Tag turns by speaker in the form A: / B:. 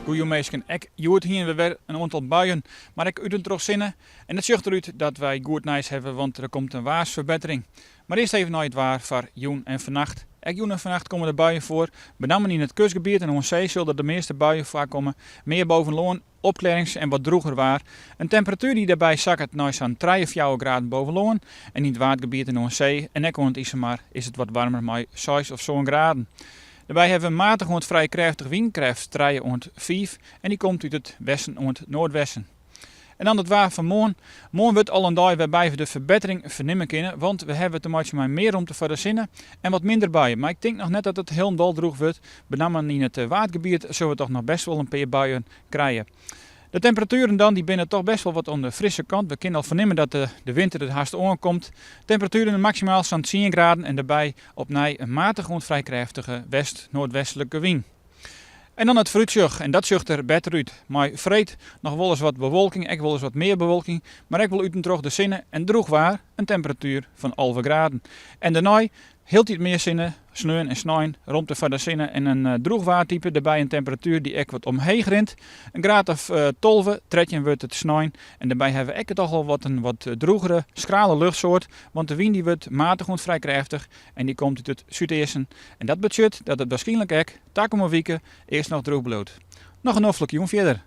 A: Goedemorgen, ik joert hier weer een aantal buien, maar ik uit een zinnen. En het ziet eruit dat wij goed nieuws hebben, want er komt een waarsverbetering. Maar eerst even naar het waar voor joen en vannacht. Joen en vannacht komen de buien voor. Met name in het kustgebied en aan zee zullen de meeste buien voorkomen. Meer boven Loon, opklarings en wat droeger waar. Een temperatuur die daarbij zakt naar zo'n 43 graden boven Loon. En in het watergebied en aan zee en ook aan het IJsselmeer is het wat warmer, maar 6 of zo'n graden. Daarbij hebben we matig ont vrij krachtig windkracht 3 ont 5 en die komt uit het westen en het noordwesten. En dan het waar van morgen. Morgen wordt al een dag waarbij we de verbetering vernemen kunnen, want we hebben te maken met meer ruimte voor de zinnen en wat minder buien. Maar ik denk nog net dat het heel dol droeg wordt. Met name in het watergebied zullen we toch nog best wel een paar buien krijgen. De temperaturen dan, die binnen toch best wel wat aan de frisse kant. We kunnen al vernemen dat de winter het haast aankomt. Temperaturen maximaal zo'n 10 graden en daarbij opnieuw een matig en vrij krachtige west-noordwestelijke wind. En dan het fruitzucht, en dat zucht er beter uit. Maar vreed nog wel eens wat bewolking, ik wel eens wat meer bewolking, maar ik wil uit en terug de zinnen en droeg waar een temperatuur van 11 graden. En daarna hield hij het meer zinnen, sneeuwen en sneeuwen, rond de van zinnen en een droegwaartype, daarbij een temperatuur die ik wat omheen rint. Een graad of 12, tredje wordt het sneeuwen en daarbij hebben we toch al wat een wat droegere, schrale luchtsoort, want de wind die wordt matig en vrij krachtig en die komt uit het zuidesten. En dat betekent dat het waarschijnlijk ook, takom weken, eerst nog droog bloot. Nog een hoofdelijk jong verder.